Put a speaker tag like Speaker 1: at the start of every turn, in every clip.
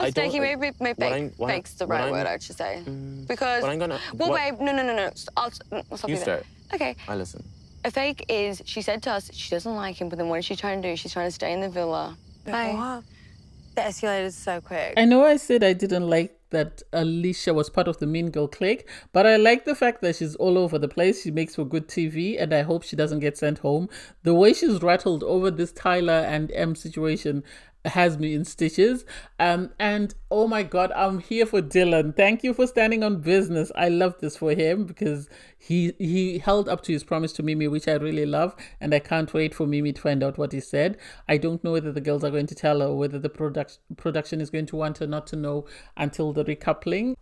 Speaker 1: Mistaking, maybe fake's the right word, I should say. Because, babe, no. I'll stop you there.
Speaker 2: Start.
Speaker 1: Okay.
Speaker 2: I listen.
Speaker 1: A fake is, she said to us, she doesn't like him, but then what is she trying to do? She's trying to stay in the villa.
Speaker 3: What? The escalated so quick.
Speaker 4: I know I said I didn't like that Alicia was part of the Mean Girl clique, but I like the fact that she's all over the place. She makes for good TV, and I hope she doesn't get sent home. The way she's rattled over this Tyler and M situation has me in stitches. And oh my God, I'm here for Dylan. Thank you for standing on business. I love this for him because he held up to his promise to Mimi, which I really love, and I can't wait for Mimi to find out what he said. I don't know whether the girls are going to tell her or whether the production is going to want her not to know until the recoupling.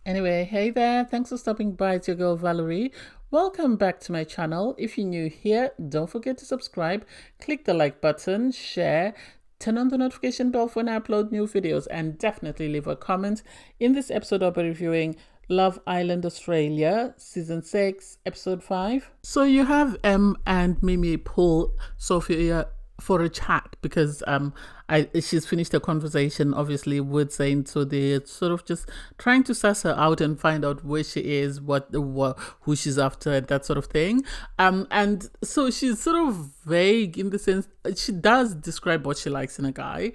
Speaker 4: Anyway, hey there, thanks for stopping by. It's your girl Valerie. Welcome back to my channel. If you're new here, don't forget to subscribe, click the like button, share, turn on the notification bell for when I upload new videos, and definitely leave a comment. In this episode, I'll be reviewing Love Island Australia, Season 6, Episode 5. So you have Em and Mimi pull Sophie for a chat because she's finished a conversation obviously with Zayn, so they're sort of just trying to suss her out and find out where she is, who she's after, and that sort of thing. And so she's sort of vague in the sense she does describe what she likes in a guy.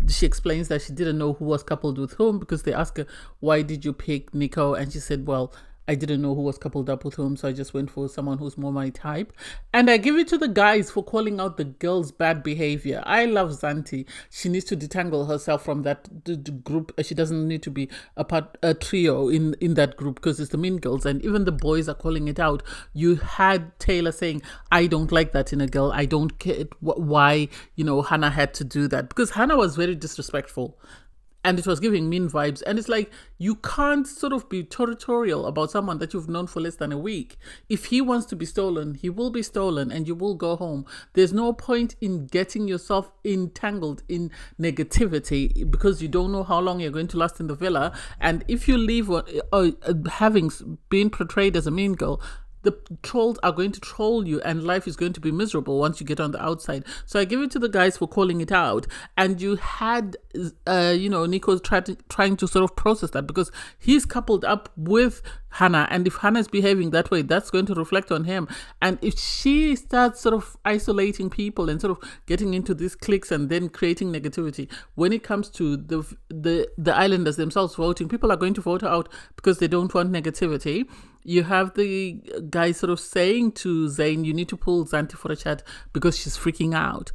Speaker 4: She explains that she didn't know who was coupled with whom because they asked her, why did you pick Nico? And she said, well, I didn't know who was coupled up with whom, so I just went for someone who's more my type. And I give it to the guys for calling out the girls' bad behavior. I love Zanti. She needs to detangle herself from that group. She doesn't need to be a trio in that group because it's the Mean Girls, and even the boys are calling it out. You had Taylor saying, I don't like that in a girl. I don't get why, Hannah had to do that, because Hannah was very disrespectful. And it was giving mean vibes. And it's like, you can't sort of be territorial about someone that you've known for less than a week. If he wants to be stolen, he will be stolen and you will go home. There's no point in getting yourself entangled in negativity because you don't know how long you're going to last in the villa. And if you leave having been portrayed as a mean girl, the trolls are going to troll you and life is going to be miserable once you get on the outside. So I give it to the guys for calling it out. And you had, Nico trying to sort of process that because he's coupled up with Hannah. And if Hannah is behaving that way, that's going to reflect on him. And if she starts sort of isolating people and sort of getting into these cliques and then creating negativity, when it comes to the islanders themselves voting, people are going to vote her out because they don't want negativity. You have the guy sort of saying to Zayn, you need to pull Zanti for a chat because she's freaking out,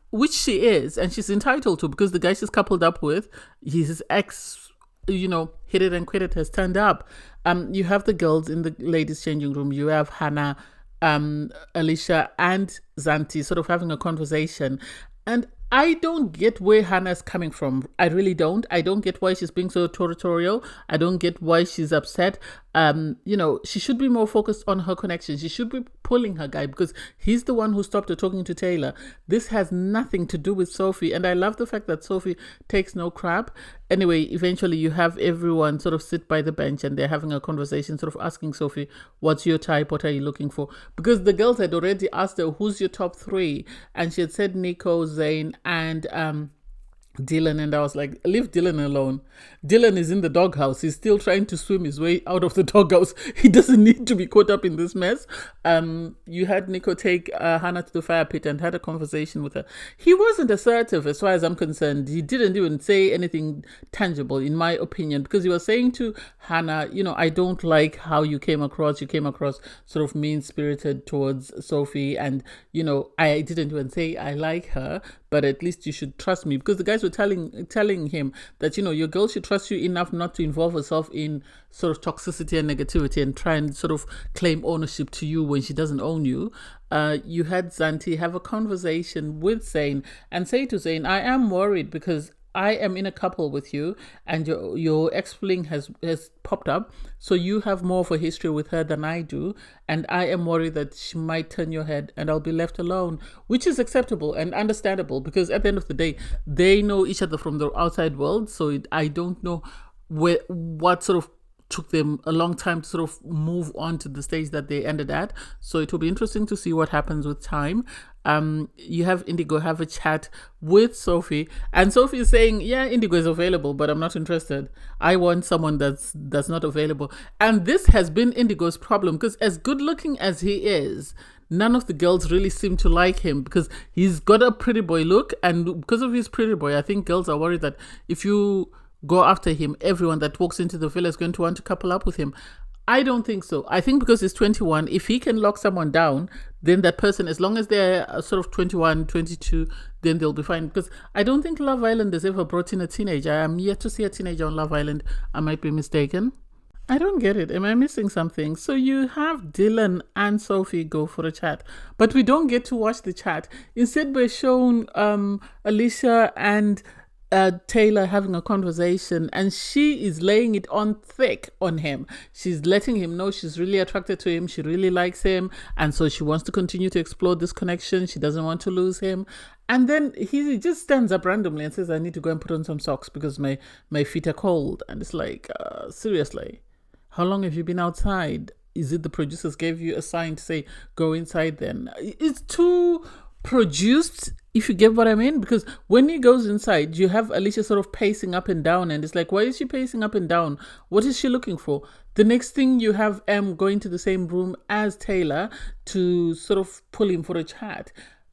Speaker 4: which she is, and she's entitled to because the guy she's coupled up with, his ex, hit it and quit it, has turned up. You have the girls in the ladies' changing room. You have Hannah, Elisha, and Zanti sort of having a conversation. And I don't get where Hannah's coming from. I really don't. I don't get why she's being so territorial. I don't get why she's upset. She should be more focused on her connection. She should be pulling her guy because he's the one who stopped her talking to Taylor. This has nothing to do with Sophie. And I love the fact that Sophie takes no crap. Anyway, eventually you have everyone sort of sit by the bench and they're having a conversation, sort of asking Sophie, what's your type? What are you looking for? Because the girls had already asked her, who's your top three? And she had said Nico, Zayn, and Dylan, and I was like, leave Dylan alone. Dylan is in the doghouse. He's still trying to swim his way out of the doghouse. He doesn't need to be caught up in this mess. You had Nico take Hannah to the fire pit and had a conversation with her. He wasn't assertive as far as I'm concerned. He didn't even say anything tangible, in my opinion, because he was saying to Hannah, I don't like how you came across. You came across sort of mean-spirited towards Sophie, and, I didn't even say I like her, but at least you should trust me, because the guys were telling him that, your girl should trust you enough not to involve herself in sort of toxicity and negativity and try and sort of claim ownership to you when she doesn't own you. You had Zanti have a conversation with Zayn and say to Zayn, I am worried because I am in a couple with you and your ex-fling has popped up, so you have more of a history with her than I do, and I am worried that she might turn your head and I'll be left alone, which is acceptable and understandable because at the end of the day, they know each other from the outside world, so I don't know what sort of took them a long time to sort of move on to the stage that they ended at. So it will be interesting to see what happens with time. you have Indigo have a chat with Sophie, and Sophie is saying, yeah, Indigo is available, but I'm not interested. I want someone that's not available. And this has been Indigo's problem, because as good looking as he is, none of the girls really seem to like him, because he's got a pretty boy look, and because of his pretty boy, I think girls are worried that if you go after him, everyone that walks into the villa is going to want to couple up with him. I don't think so. I think because he's 21, if he can lock someone down, then that person, as long as they're sort of 21, 22, then they'll be fine. Because I don't think Love Island has ever brought in a teenager. I am yet to see a teenager on Love Island. I might be mistaken. I don't get it. Am I missing something? So you have Dylan and Sophie go for a chat, but we don't get to watch the chat. Instead, we're shown Elisha and Taylor having a conversation, and she is laying it on thick on him. She's letting him know she's really attracted to him. She really likes him, and so she wants to continue to explore this connection. She doesn't want to lose him. And then he just stands up randomly and says, I need to go and put on some socks because my feet are cold. And it's like, seriously, how long have you been outside? Is it the producers gave you a sign to say, go inside then? It's too produced, if you get what I mean, because when he goes inside, you have Elisha sort of pacing up and down, and it's like, why is she pacing up and down? What is she looking for? The next thing, you have Em going to the same room as Taylor to sort of pull him for a chat.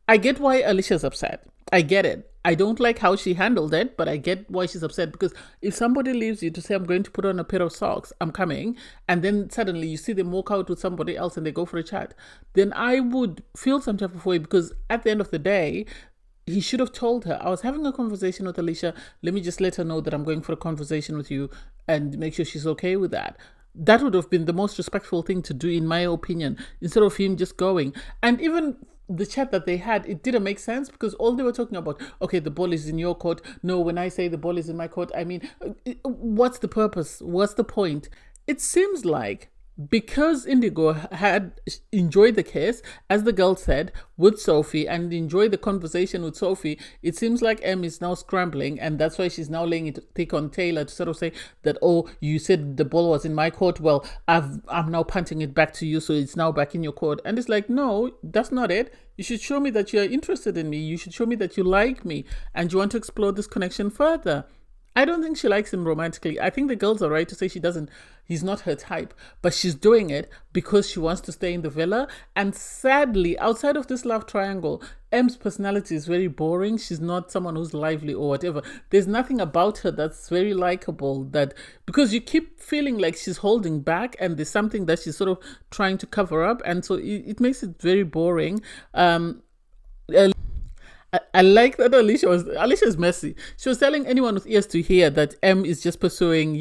Speaker 4: I get why Alicia's upset. I get it. I don't like how she handled it, but I get why she's upset, because if somebody leaves you to say, I'm going to put on a pair of socks, I'm coming, and then suddenly you see them walk out with somebody else and they go for a chat, then I would feel some type of way, because at the end of the day, he should have told her, I was having a conversation with Elisha. Let me just let her know that I'm going for a conversation with you and make sure she's okay with that. That would have been the most respectful thing to do, in my opinion, instead of him just going. And even the chat that they had, it didn't make sense, because all they were talking about, okay, the ball is in your court. No, when I say the ball is in my court, I mean, what's the purpose? What's the point? It seems like because Indigo had enjoyed the kiss, as the girl said, with Sophie, and enjoyed the conversation with Sophie, it seems like Em is now scrambling, and that's why she's now laying it thick on Taylor to sort of say that, oh, you said the ball was in my court, well, I'm now punting it back to you, so it's now back in your court. And it's like, no, that's not it. You should show me that you're interested in me. You should show me that you like me and you want to explore this connection further. I don't think she likes him romantically. I think the girls are right to say she doesn't. He's not her type. But she's doing it because she wants to stay in the villa. And sadly, outside of this love triangle, Em's personality is very boring. She's not someone who's lively or whatever. There's nothing about her that's very likable, that because you keep feeling like she's holding back and there's something that she's sort of trying to cover up. And so it makes it very boring. I like that Alicia's messy. She was telling anyone with ears to hear that Em is just pursuing,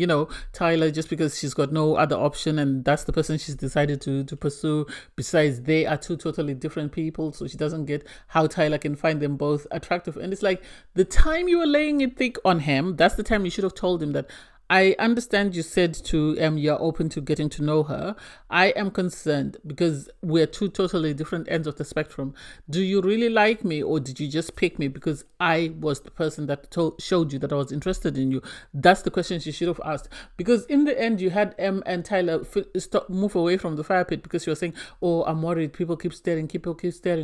Speaker 4: Tyler just because she's got no other option, and that's the person she's decided to pursue. Besides, they are two totally different people, so she doesn't get how Tyler can find them both attractive. And it's like, the time you were laying it thick on him, that's the time you should have told him that, I understand you said to Em you're open to getting to know her. I am concerned because we're two totally different ends of the spectrum. Do you really like me, or did you just pick me because I was the person that showed you that I was interested in you? That's the question she should have asked. Because in the end, you had Em and Tyler move away from the fire pit because you were saying, oh, I'm worried. People keep staring,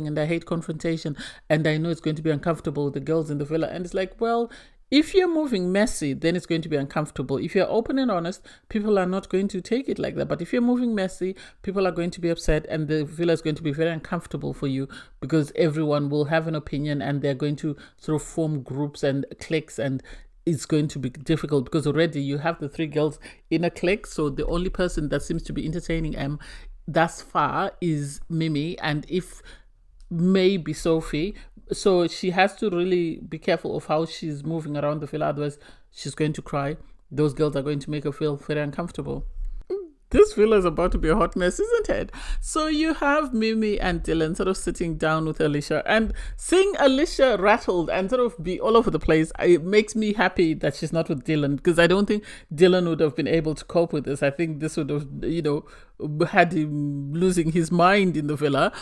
Speaker 4: and I hate confrontation, and I know it's going to be uncomfortable with the girls in the villa. And it's like, well, if you're moving messy, then it's going to be uncomfortable. If you're open and honest, people are not going to take it like that. But if you're moving messy, people are going to be upset, and the villa is going to be very uncomfortable for you, because everyone will have an opinion and they're going to sort of form groups and cliques, and it's going to be difficult because already you have the three girls in a clique. So the only person that seems to be entertaining Em thus far is Mimi, and if maybe Sophie. So she has to really be careful of how she's moving around the villa, otherwise she's going to cry. Those girls are going to make her feel very uncomfortable. This villa is about to be a hot mess, isn't it? So you have Mimi and Dylan sort of sitting down with Elisha, and seeing Elisha rattled and sort of be all over the place, it makes me happy that she's not with Dylan, because I don't think Dylan would have been able to cope with this. I think this would have, had him losing his mind in the villa.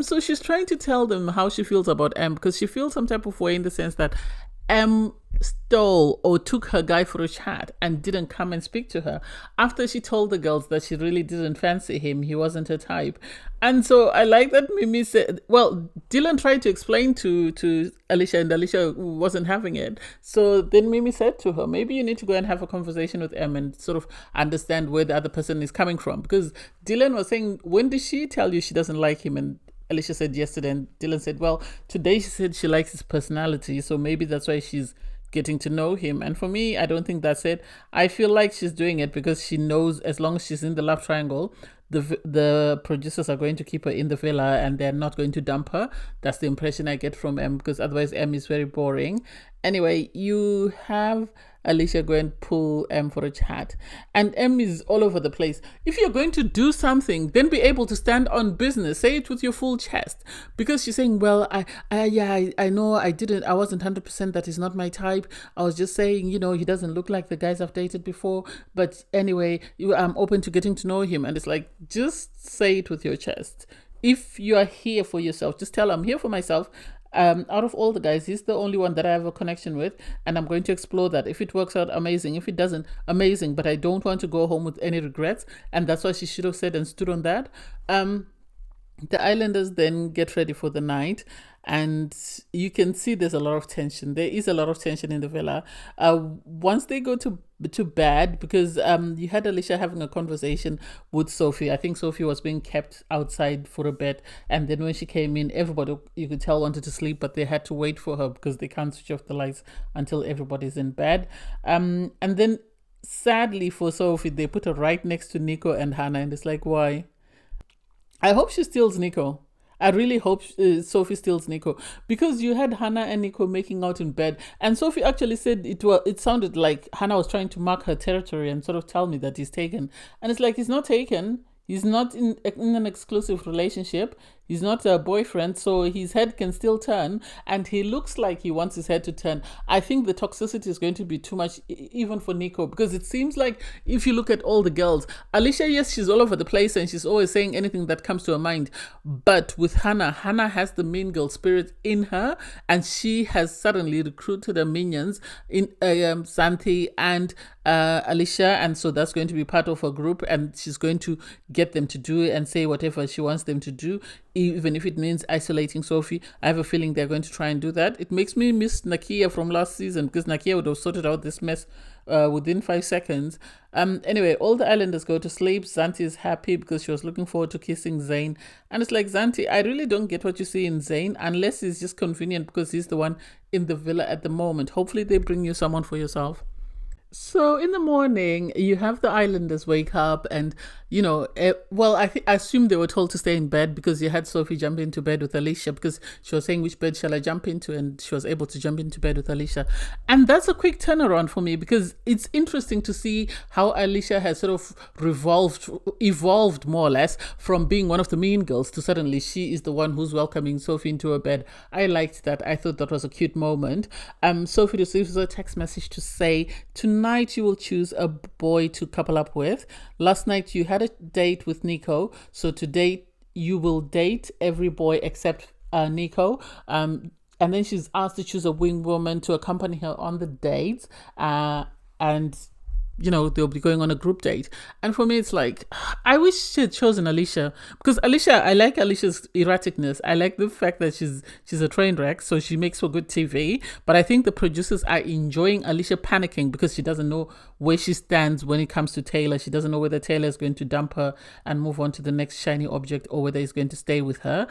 Speaker 4: So she's trying to tell them how she feels about Em, because she feels some type of way in the sense that Em stole or took her guy for a chat and didn't come and speak to her after she told the girls that she really didn't fancy him, he wasn't her type. And so I like that Mimi said, well, Dylan tried to explain to Elisha, and Elisha wasn't having it. So then Mimi said to her, maybe you need to go and have a conversation with Em and sort of understand where the other person is coming from, because Dylan was saying, when did she tell you she doesn't like him? And Elisha said yesterday, and Dylan said, well, today she said she likes his personality, so maybe that's why she's getting to know him. And for me, I don't think that's it. I feel like she's doing it because she knows as long as she's in the love triangle, the producers are going to keep her in the villa and they're not going to dump her. That's the impression I get from Em, because otherwise Em is very boring. Anyway, you have Elisha go and pull Em for a chat, and Em is all over the place. If you're going to do something, then be able to stand on business. Say it with your full chest, because she's saying, well, I know I wasn't 100%, that is not my type. I was just saying, he doesn't look like the guys I've dated before, but anyway, I'm open to getting to know him. And it's like, just say it with your chest. If you are here for yourself, just tell I'm here for myself. Out of all the guys, he's the only one that I have a connection with, and I'm going to explore that. If it works out, amazing. If it doesn't, amazing. But I don't want to go home with any regrets, and that's what she should have said and stood on that. The islanders then get ready for the night, and you can see there's a lot of tension. There is a lot of tension in the villa. Once they go to bed, because you had Elisha having a conversation with Sophie. I think Sophie was being kept outside for a bit, and then when she came in, everybody, you could tell, wanted to sleep, but they had to wait for her because they can't switch off the lights until everybody's in bed. And then sadly for Sophie, they put her right next to Nico and Hannah, and it's like, why? I hope she steals Nico. I really hope Sophie steals Nico, because you had Hannah and Nico making out in bed, and Sophie actually said it sounded like Hannah was trying to mark her territory and sort of tell me that he's taken. And it's like, he's not taken. He's not in an exclusive relationship. He's not a boyfriend, so his head can still turn, and he looks like he wants his head to turn. I think the toxicity is going to be too much, even for Nico, because it seems like if you look at all the girls, Elisha, yes, she's all over the place and she's always saying anything that comes to her mind. But with Hannah has the mean girl spirit in her, and she has suddenly recruited her minions in Santi and Elisha, and so that's going to be part of her group, and she's going to get them to do and say whatever she wants them to do, even if it means isolating Sophie. I have a feeling they're going to try and do that. It makes me miss Nakia from last season, because Nakia would have sorted out this mess within 5 seconds. Anyway, all the islanders go to sleep. Zanti is happy because she was looking forward to kissing Zayn. And it's like, Zanti, I really don't get what you see in Zayn, unless it's just convenient because he's the one in the villa at the moment. Hopefully they bring you someone for yourself. So in the morning, you have the islanders wake up, and I assume they were told to stay in bed, because you had Sophie jump into bed with Elisha, because she was saying, which bed shall I jump into? And she was able to jump into bed with Elisha. And that's a quick turnaround for me, because it's interesting to see how Elisha has sort of evolved more or less from being one of the mean girls to suddenly she is the one who's welcoming Sophie into her bed. I liked that. I thought that was a cute moment. Sophie receives a text message to say, tonight you will choose a boy to couple up with. Last night you had a date with Nico, so today you will date every boy except Nico. And then she's asked to choose a wing woman to accompany her on the dates, and they'll be going on a group date. And for me, it's like, I wish she had chosen Elisha, because I like Alicia's erraticness. I like the fact that she's a train wreck, so she makes for good TV. But I think the producers are enjoying Elisha panicking, because she doesn't know where she stands when it comes to Taylor. She doesn't know whether Taylor is going to dump her and move on to the next shiny object, or whether he's going to stay with her.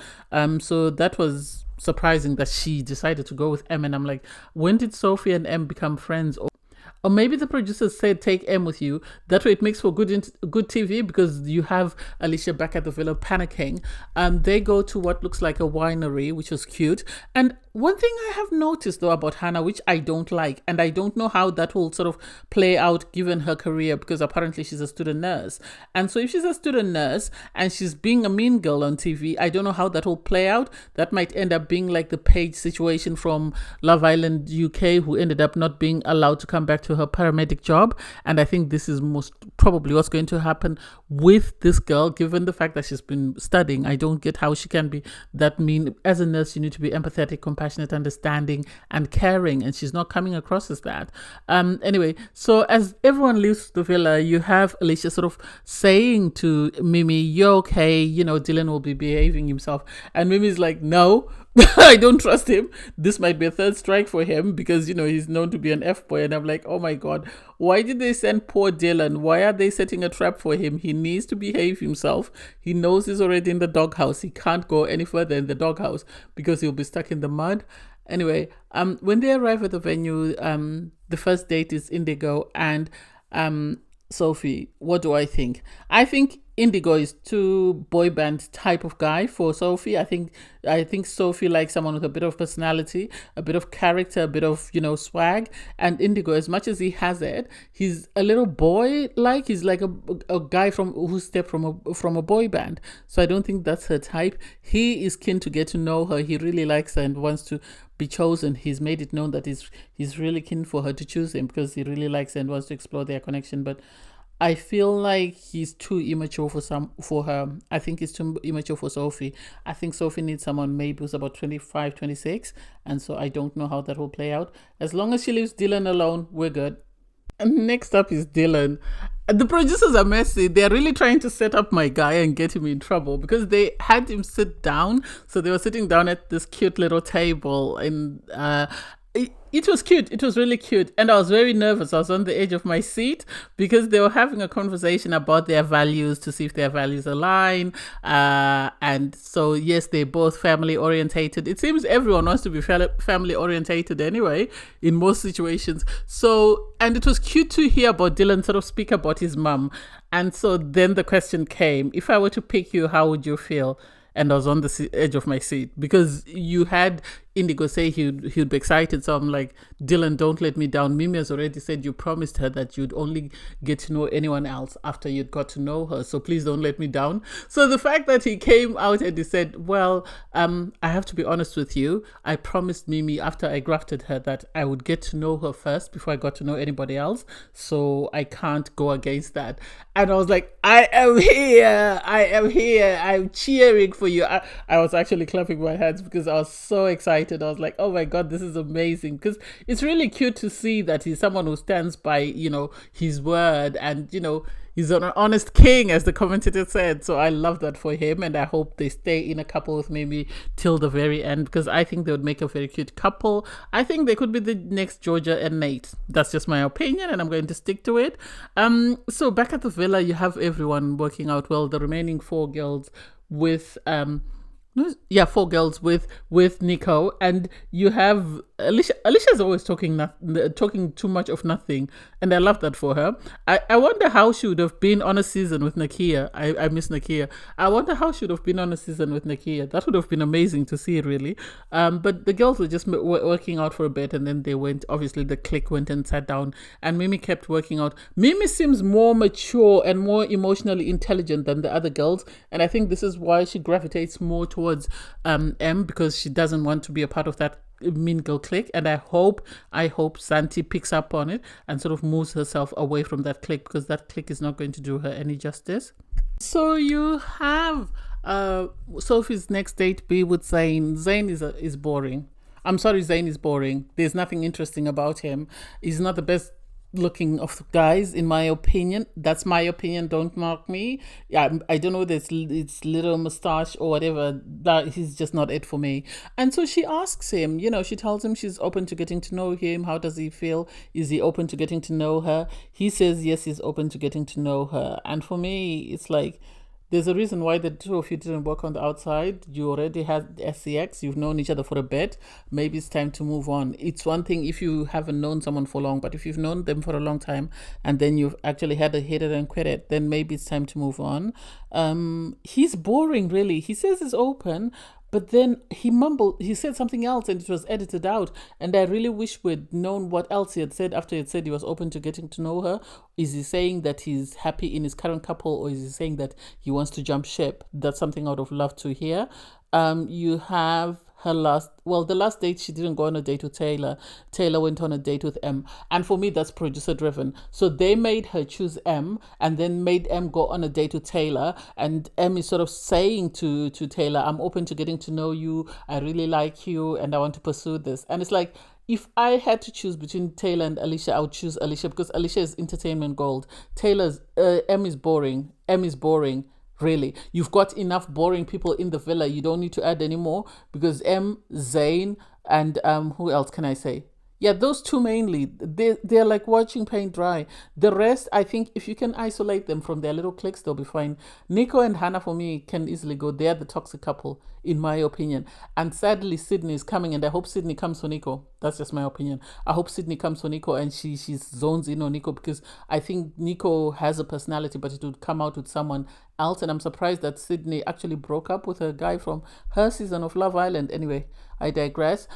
Speaker 4: So that was surprising that she decided to go with Em. And I'm like, when did Sophie and Em become friends? Or maybe the producers said, take Em with you. That way it makes for good TV, because you have Elisha back at the villa panicking. They go to what looks like a winery, which was cute. And one thing I have noticed, though, about Hannah, which I don't like, and I don't know how that will sort of play out given her career, because apparently she's a student nurse. And so if she's a student nurse and she's being a mean girl on TV, I don't know how that will play out. That might end up being like the Paige situation from Love Island UK, who ended up not being allowed to come back to to her paramedic job. And I think this is most probably what's going to happen with this girl, given the fact that she's been studying. I don't get how she can be that mean. As a nurse, you need to be empathetic, compassionate, understanding, and caring. And she's not coming across as that. Anyway, so as everyone leaves the villa, you have Elisha sort of saying to Mimi, "You're okay, Dylan will be behaving himself." And Mimi's like, "No, I don't trust him. This might be a third strike for him because, he's known to be an F-boy." And I'm like, oh my God, why did they send poor Dylan? Why are they setting a trap for him? He needs to behave himself. He knows he's already in the doghouse. He can't go any further in the doghouse because he'll be stuck in the mud. Anyway, when they arrive at the venue, the first date is Indigo and Sophie. What do I think? I think Indigo is too boy band type of guy for Sophie. I think Sophie likes someone with a bit of personality, a bit of character, a bit of swag. And Indigo, as much as he has it, he's a little boy like. He's like a guy who stepped from a boy band. So I don't think that's her type. He is keen to get to know her. He really likes her and wants to be chosen. He's made it known that he's really keen for her to choose him because he really likes her and wants to explore their connection. But I feel like he's too immature for her. I think he's too immature for Sophie. I think Sophie needs someone maybe who's about 25, 26. And so I don't know how that will play out. As long as she leaves Dylan alone, we're good. And next up is Dylan. The producers are messy. They're really trying to set up my guy and get him in trouble because they had him sit down. So they were sitting down at this cute little table and it was cute. It was really cute. And I was very nervous. I was on the edge of my seat because they were having a conversation about their values to see if their values align. And so, yes, they're both family orientated. It seems everyone wants to be family orientated anyway, in most situations. So, and it was cute to hear about Dylan sort of speak about his mum. And so then the question came, if I were to pick you, how would you feel? And I was on the edge of my seat because you had Indigo say he'd be excited. So I'm like, Dylan, don't let me down. Mimi has already said you promised her that you'd only get to know anyone else after you'd got to know her. So please don't let me down. So the fact that he came out and he said, well, I have to be honest with you. I promised Mimi after I grafted her that I would get to know her first before I got to know anybody else. So I can't go against that. And I was like, I am here. I'm cheering for you. I was actually clapping my hands because I was so excited. I was like, oh my God, this is amazing. Because it's really cute to see that he's someone who stands by, his word and, he's an honest king, as the commentator said. So I love that for him. And I hope they stay in a couple with Mimi till the very end because I think they would make a very cute couple. I think they could be the next Georgia and Nate. That's just my opinion and I'm going to stick to it. So back at the villa, you have everyone working out well. The remaining four girls with four girls with Nico, and you have Elisha. Alicia's always talking too much of nothing, and I love that for her. I wonder how she would have been on a season with Nakia. I miss Nakia. I wonder how she would have been on a season with Nakia. That would have been amazing to see, really. But the girls were just working out for a bit, and then they went. Obviously, the clique went and sat down, and Mimi kept working out. Mimi seems more mature and more emotionally intelligent than the other girls, and I think this is why she gravitates more towards Em because she doesn't want to be a part of that mean girl clique, and I hope Santi picks up on it and sort of moves herself away from that clique because that clique is not going to do her any justice. So you have Sophie's next date be with Zayn. Zayn is boring. I'm sorry, Zayn is boring. There's nothing interesting about him. He's not the best looking of guys, in my opinion. That's my opinion, don't mark me. I don't know, this it's little mustache or whatever, that he's just not it for me. And so she asks him, she tells him she's open to getting to know him. How does he feel? Is he open to getting to know her? He says yes, he's open to getting to know her. And for me, it's like, there's a reason why the two of you didn't work on the outside. You already had SCX. You've known each other for a bit. Maybe it's time to move on. It's one thing if you haven't known someone for long, but if you've known them for a long time and then you've actually had a hit it and quit it, then maybe it's time to move on. He's boring, really. He says he's open, but then he said something else and it was edited out. And I really wish we'd known what else he had said after he had said he was open to getting to know her. Is he saying that he's happy in his current couple, or is he saying that he wants to jump ship? That's something I would have loved to hear. You have the last date she didn't go on a date with Taylor. Taylor went on a date with Em. And for me, that's producer driven. So they made her choose Em and then made Em go on a date with Taylor. And Em is sort of saying to Taylor, I'm open to getting to know you. I really like you and I want to pursue this. And it's like, if I had to choose between Taylor and Elisha, I would choose Elisha because Elisha is entertainment gold. Em is boring. Em is boring. Really, you've got enough boring people in the villa. You don't need to add any more because Em, Zayn, and who else can I say? Yeah, those two mainly. They're like watching paint dry. The rest, I think, if you can isolate them from their little cliques, they'll be fine. Nico and Hannah, for me, can easily go. They're the toxic couple, in my opinion. And sadly, Sydney is coming, and I hope Sydney comes for Nico. That's just my opinion. I hope Sydney comes for Nico, and she zones in on Nico because I think Nico has a personality, but it would come out with someone else. And I'm surprised that Sydney actually broke up with a guy from her season of Love Island. Anyway, I digress.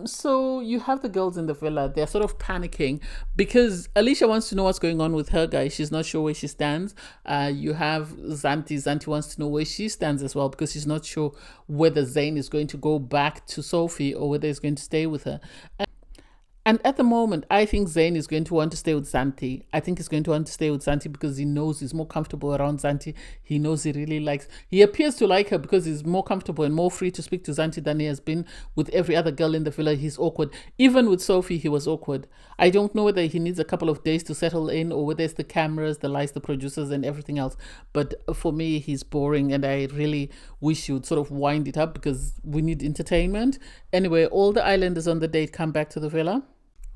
Speaker 4: So you have the girls in the villa. They're sort of panicking because Elisha wants to know what's going on with her guy. She's not sure where she stands. You have Zanti. Zanti wants to know where she stands as well because she's not sure whether Zayn is going to go back to Sophie or whether he's going to stay with her. And at the moment, I think Zayn is going to want to stay with Zanti. I think he's going to want to stay with Zanti because he knows he's more comfortable around Zanti. He knows he appears to like her because he's more comfortable and more free to speak to Zanti than he has been with every other girl in the villa. He's awkward. Even with Sophie, he was awkward. I don't know whether he needs a couple of days to settle in or whether it's the cameras, the lights, the producers and everything else. But for me, he's boring and I really wish you would sort of wind it up because we need entertainment. Anyway, all the islanders on the date come back to the villa.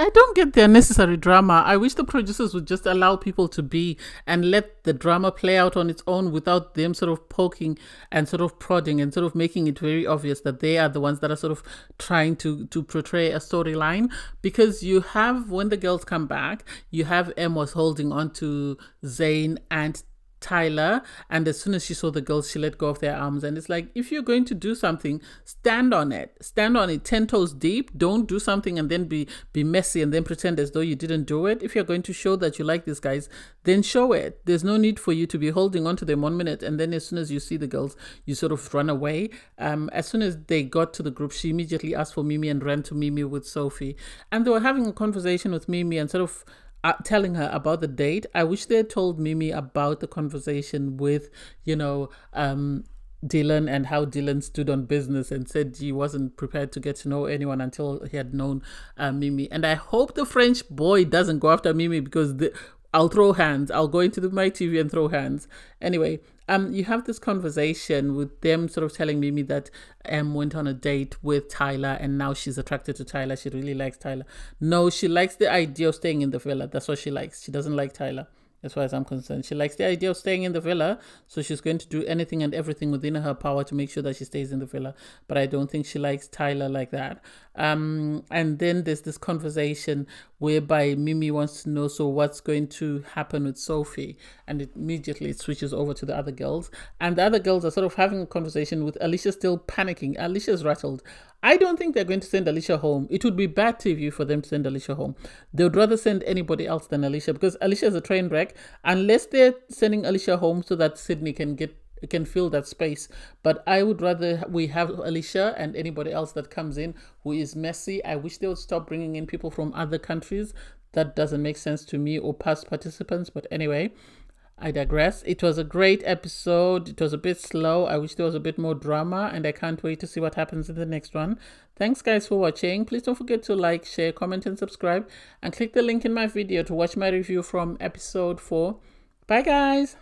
Speaker 4: I don't get the unnecessary drama. I wish the producers would just allow people to be and let the drama play out on its own without them sort of poking and sort of prodding and sort of making it very obvious that they are the ones that are sort of trying to portray a storyline. Because you have, when the girls come back, you have Em was holding on to Zayn and Tyler, and as soon as she saw the girls, she let go of their arms. And it's like, if you're going to do something, stand on it 10 toes deep. Don't do something and then be messy and then pretend as though you didn't do it. If you're going to show that you like these guys, then show it. There's no need for you to be holding on to them 1 minute and then as soon as you see the girls, you sort of run away. As soon as they got to the group, she immediately asked for Mimi and ran to Mimi with Sophie, and they were having a conversation with Mimi and sort of telling her about the date. I wish they had told Mimi about the conversation with, Dylan, and how Dylan stood on business and said he wasn't prepared to get to know anyone until he had known Mimi. And I hope the French boy doesn't go after Mimi because I'll throw hands. I'll go into my TV and throw hands. Anyway, you have this conversation with them sort of telling Mimi that Em went on a date with Tyler and now she's attracted to Tyler. She really likes Tyler. No, she likes the idea of staying in the villa. That's what she likes. She doesn't like Tyler, as far as I'm concerned. She likes the idea of staying in the villa, so she's going to do anything and everything within her power to make sure that she stays in the villa. But I don't think she likes Tyler like that. And then there's this conversation whereby Mimi wants to know, so what's going to happen with Sophie? And immediately it switches over to the other girls. And the other girls are sort of having a conversation with Elisha still panicking. Alicia's rattled. I don't think they're going to send Elisha home. It would be bad TV for them to send Elisha home. They would rather send anybody else than Elisha because Elisha is a train wreck, unless they're sending Elisha home so that Sydney can fill that space. But I would rather we have Elisha and anybody else that comes in who is messy. I wish they would stop bringing in people from other countries. That doesn't make sense to me or past participants. But anyway, I digress. It was a great episode. It was a bit slow. I wish there was a bit more drama and I can't wait to see what happens in the next one. Thanks guys for watching. Please don't forget to like, share, comment and subscribe and click the link in my video to watch my review from episode 4. Bye guys.